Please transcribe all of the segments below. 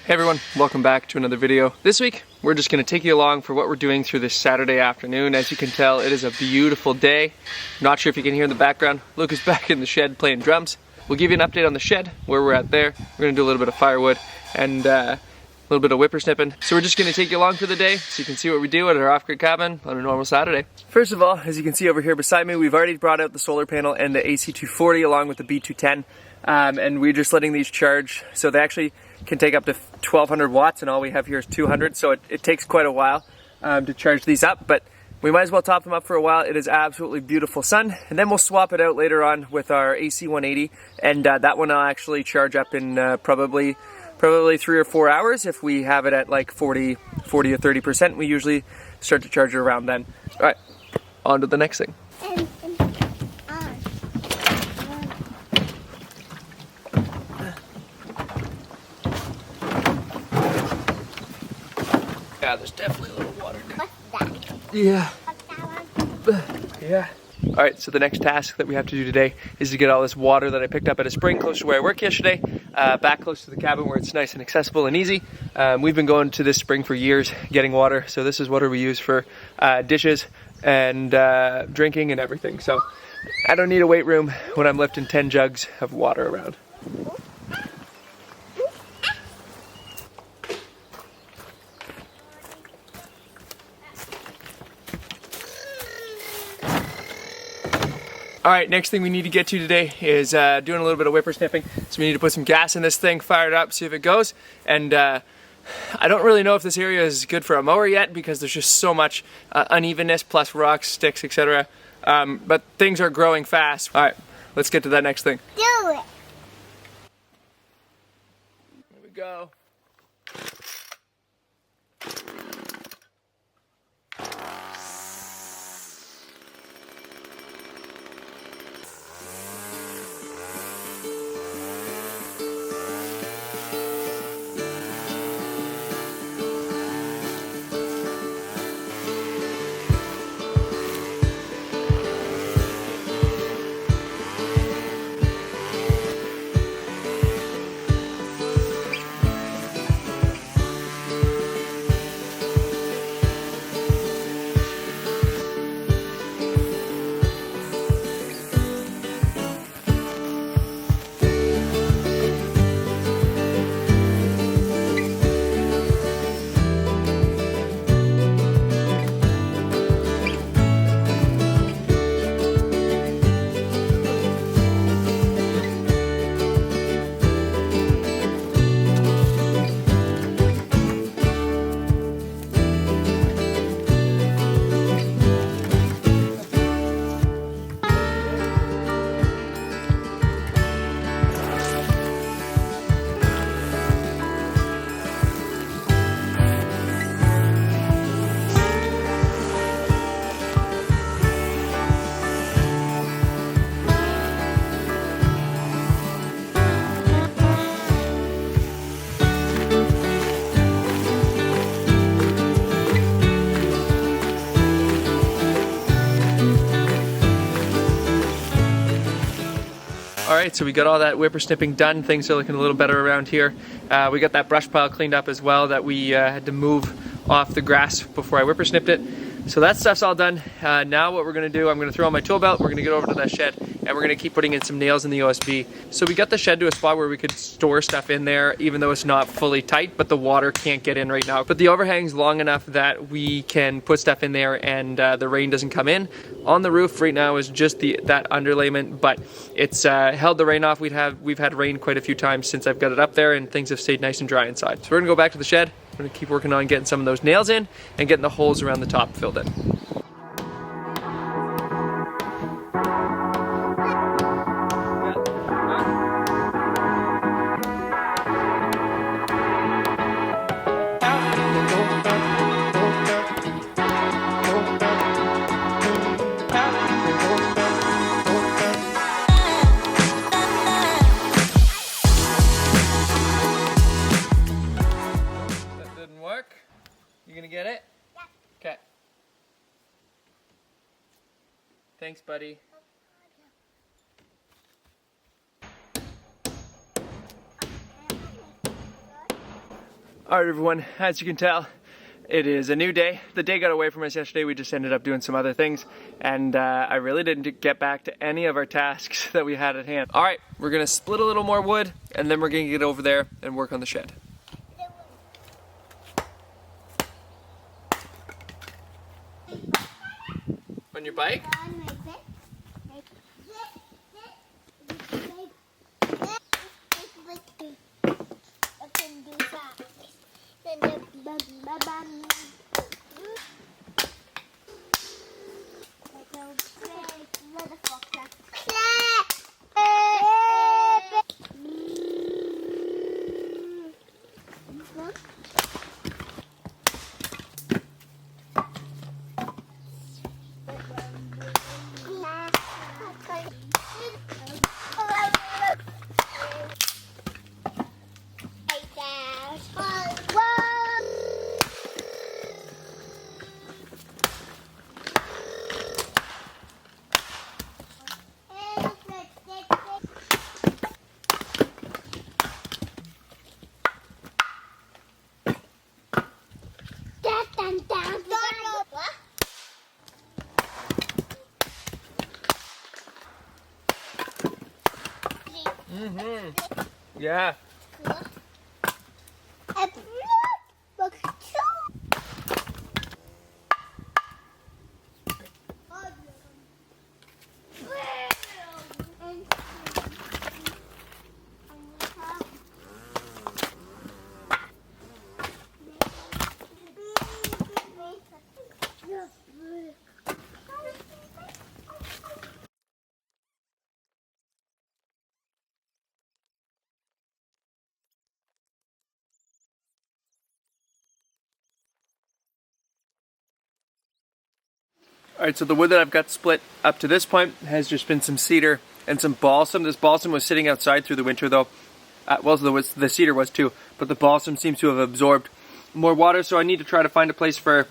Hey everyone, welcome back to another video. This week, we're just going to take you along for what we're doing through this Saturday afternoon. As you can tell, it is a beautiful day. Not sure if you can hear in the background, Luke is back in the shed playing drums. We'll give you an update on the shed, where we're at there. We're going to do a little bit of firewood and a little bit of whippersnipping. So we're just going to take you along for the day so you can see what we do at our off-grid cabin on a normal Saturday. First of all, as you can see over here beside me, we've already brought out the solar panel and the AC240 along with the B210. And we're just letting these charge. So they actually can take up to 1200 watts and all we have here is 200. So it takes quite a while to charge these up, but we might as well top them up for a while. It is absolutely beautiful sun. And then we'll swap it out later on with our AC180. And that one will actually charge up in probably 3 or 4 hours. If we have it at like 40 or 30%, we usually start to charge it around then. All right, on to the next thing. Yeah, there's definitely a little water. What's that? Yeah. What's that one? Yeah. All right, so the next task that we have to do today is to get all this water that I picked up at a spring close to where I work yesterday, back close to the cabin where it's nice and accessible and easy. We've been going to this spring for years getting water, so this is water we use for dishes and drinking and everything. So I don't need a weight room when I'm lifting 10 jugs of water around. All right, next thing we need to get to today is doing a little bit of whippersnipping. So we need to put some gas in this thing, fire it up, see if it goes. And I don't really know if this area is good for a mower yet because there's just so much unevenness plus rocks, sticks, etc. But things are growing fast. All right, let's get to that next thing. Do it. Here we go. Alright, so we got all that whippersnipping done. Things are looking a little better around here. We got that brush pile cleaned up as well that we had to move off the grass before I whippersnipped it. So that stuff's all done. Now what we're going to do, I'm going to throw on my tool belt, we're going to get over to that shed, and we're going to keep putting in some nails in the OSB. So we got the shed to a spot where we could store stuff in there, even though it's not fully tight, but the water can't get in right now. But the overhang's long enough that we can put stuff in there and the rain doesn't come in. On the roof right now is just that underlayment, but it's held the rain off. We've had rain quite a few times since I've got it up there, and things have stayed nice and dry inside. So we're going to go back to the shed. We're going to keep working on getting some of those nails in and getting the holes around the top filled in. You gonna get it? Yeah. Okay. Thanks, buddy. Alright everyone, as you can tell, it is a new day. The day got away from us yesterday. We just ended up doing some other things, and I really didn't get back to any of our tasks that we had at hand. Alright, we're gonna split a little more wood, and then we're gonna get over there and work on the shed. On your bike? Yeah. Alright, so the wood that I've got split up to this point has just been some cedar and some balsam. This balsam was sitting outside through the winter though. Well, the cedar was too, but the balsam seems to have absorbed more water, so I need to try to find a place for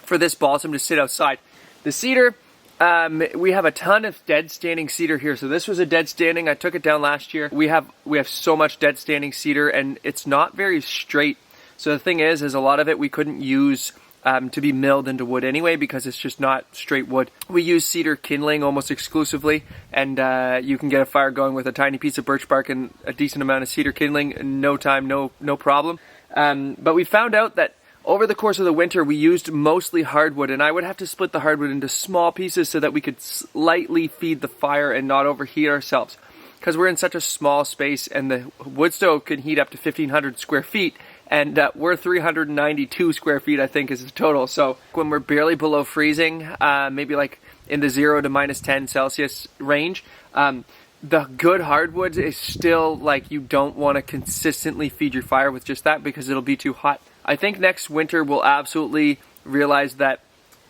this balsam to sit outside. The cedar, we have a ton of dead standing cedar here. So this was a dead standing. I took it down last year. We have so much dead standing cedar, and it's not very straight. So the thing is a lot of it we couldn't use to be milled into wood anyway, because it's just not straight wood. We use cedar kindling almost exclusively, and you can get a fire going with a tiny piece of birch bark and a decent amount of cedar kindling in no time, no problem. But we found out that over the course of the winter we used mostly hardwood, and I would have to split the hardwood into small pieces so that we could slightly feed the fire and not overheat ourselves. Because we're in such a small space, and the wood stove can heat up to 1,500 square feet, and we're 392 square feet, I think, is the total. So when we're barely below freezing, maybe like in the 0 to -10 Celsius range, the good hardwood is still like, you don't want to consistently feed your fire with just that because it'll be too hot. I think next winter we'll absolutely realize that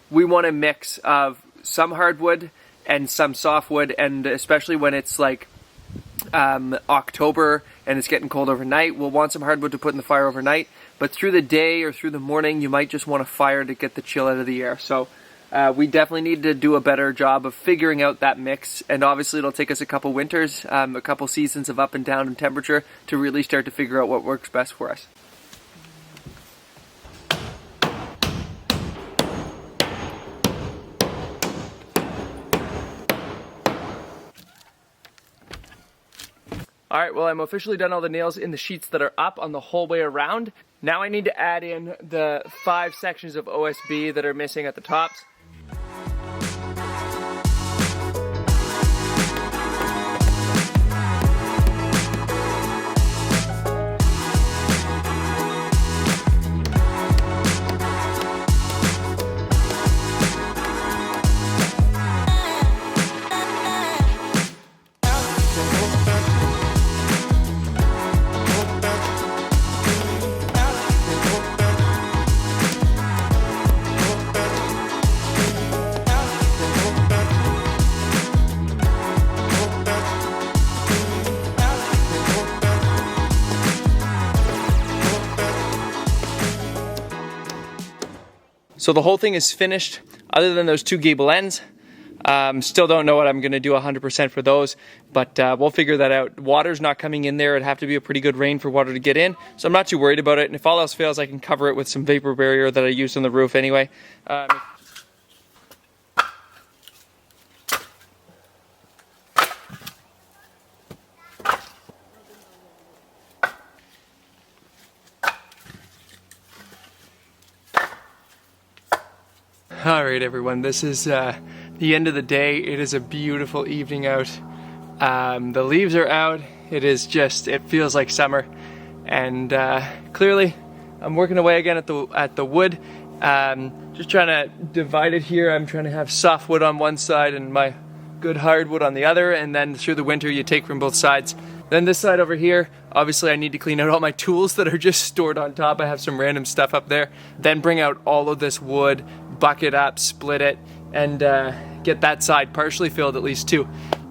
we want a mix of some hardwood and some softwood, and especially when it's like October and it's getting cold overnight, we'll want some hardwood to put in the fire overnight, but through the day or through the morning you might just want a fire to get the chill out of the air. So we definitely need to do a better job of figuring out that mix, and obviously it'll take us a couple winters, a couple seasons of up and down in temperature to really start to figure out what works best for us. Alright, well, I'm officially done all the nails in the sheets that are up on the whole way around. Now I need to add in the 5 sections of OSB that are missing at the tops. So the whole thing is finished, other than those 2 gable ends. Still don't know what I'm going to do 100% for those, but we'll figure that out. Water's not coming in there. It'd have to be a pretty good rain for water to get in, so I'm not too worried about it. And if all else fails, I can cover it with some vapor barrier that I used on the roof anyway. Alright everyone, this is the end of the day. It is a beautiful evening out. The leaves are out. It feels like summer. And clearly I'm working away again at the wood. Just trying to divide it here. I'm trying to have soft wood on one side and my good hardwood on the other, and then through the winter you take from both sides. Then this side over here, obviously I need to clean out all my tools that are just stored on top. I have some random stuff up there. Then bring out all of this wood, bucket up, split it, and get that side partially filled at least too.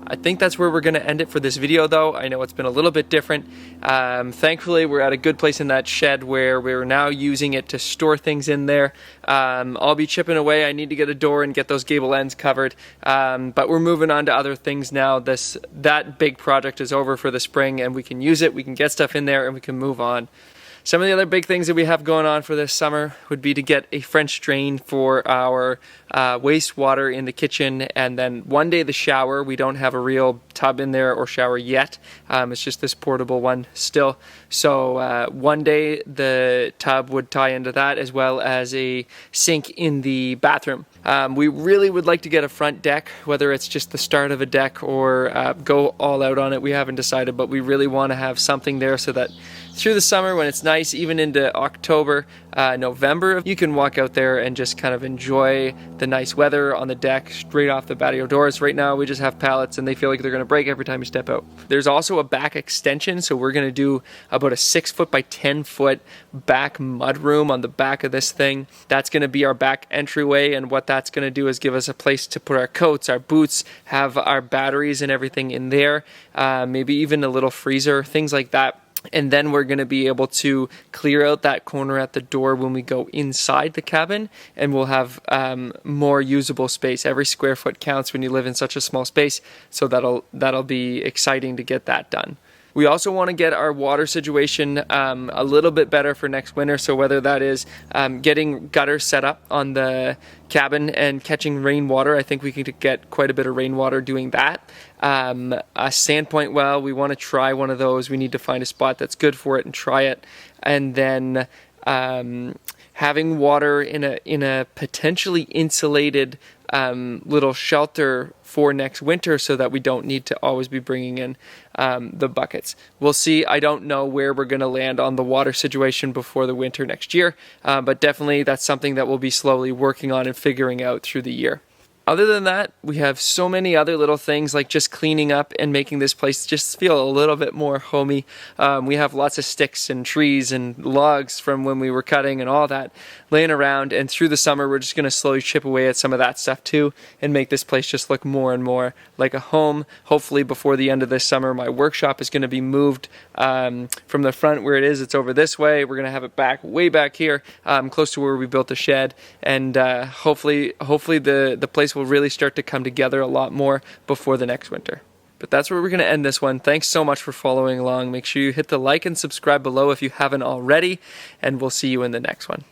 I think that's where we're going to end it for this video though. I know it's been a little bit different. Thankfully we're at a good place in that shed where we're now using it to store things in there. I'll be chipping away. I need to get a door and get those gable ends covered. But we're moving on to other things now. That big project is over for the spring and we can use it, we can get stuff in there, and we can move on. Some of the other big things that we have going on for this summer would be to get a French drain for our wastewater in the kitchen, and then one day the shower. We don't have a real tub in there or shower yet. It's just this portable one still. So one day the tub would tie into that, as well as a sink in the bathroom. We really would like to get a front deck, whether it's just the start of a deck or go all out on it. We haven't decided, but we really want to have something there so that through the summer when it's nice, even into October, November, you can walk out there and just kind of enjoy the nice weather on the deck straight off the patio doors. Right now we just have pallets and they feel like they're going to break every time you step out. There's also a back extension, so we're going to do about a 6 foot by 10 foot back mud room on the back of this thing. That's going to be our back entryway, and what that's going to do is give us a place to put our coats, our boots, have our batteries and everything in there, maybe even a little freezer, things like that. And then we're going to be able to clear out that corner at the door when we go inside the cabin, and we'll have more usable space. Every square foot counts when you live in such a small space, so that'll be exciting to get that done. We also want to get our water situation a little bit better for next winter, so whether that is getting gutters set up on the cabin and catching rainwater. I think we could get quite a bit of rainwater doing that. A sandpoint well, we want to try one of those. We need to find a spot that's good for it and try it. And then having water in a potentially insulated little shelter for next winter, so that we don't need to always be bringing in the buckets. We'll see. I don't know where we're going to land on the water situation before the winter next year, but definitely that's something that we'll be slowly working on and figuring out through the year. Other than that, we have so many other little things, like just cleaning up and making this place just feel a little bit more homey. We have lots of sticks and trees and logs from when we were cutting and all that laying around, and through the summer we're just going to slowly chip away at some of that stuff too and make this place just look more and more like a home. Hopefully before the end of this summer my workshop is going to be moved from the front where it is. It's over this way. We're going to have it way back here, close to where we built the shed, and hopefully the place will really start to come together a lot more before the next winter. But that's where we're going to end this one. Thanks so much for following along. Make sure you hit the like and subscribe below if you haven't already, and we'll see you in the next one.